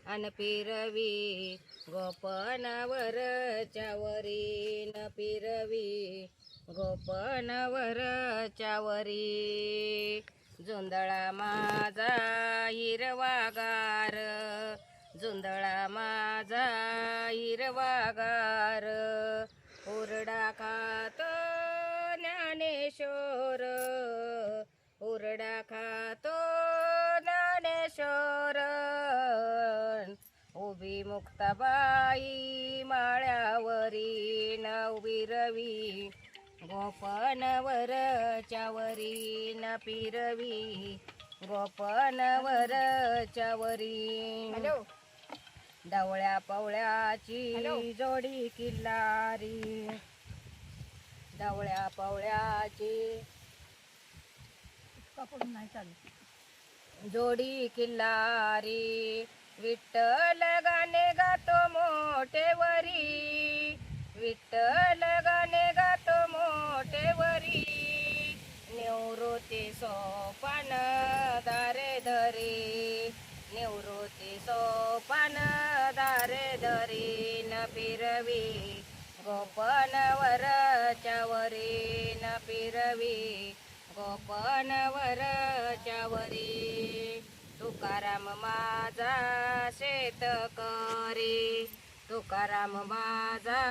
अन फिरवी गोपनावरच्या वरी न फिरवी गोपनावरच्या वरी जुंधळा माझा हिरवागार जुंधळा माझा हिरवागार हुरडा खातो ज्ञानेश्वर हुरडा खातो ज्ञानेश्वर उभी मुक्ताबाई माळ्यावरी न उभी रवी गोपनावरच्या वरी न फिरवी गोपनावरच्या वरी डवळ्या पवळ्याची जोडी किल्लारी डवळ्या पवळ्याची नाही चालू जोडी किल्लारी विठ्ठल गाणे गातो मोठेवरी विठ्ठल गाणे गातो मोठेवरी निवृत्ती सोपान दारे धरी निवृत्ती सोपान दारे धरी न फिरवी गोपनावरच्या वरी न फिरवी गोपनावरच्या वरी तुकाराम माझा शेतकरी तुकाराम माझा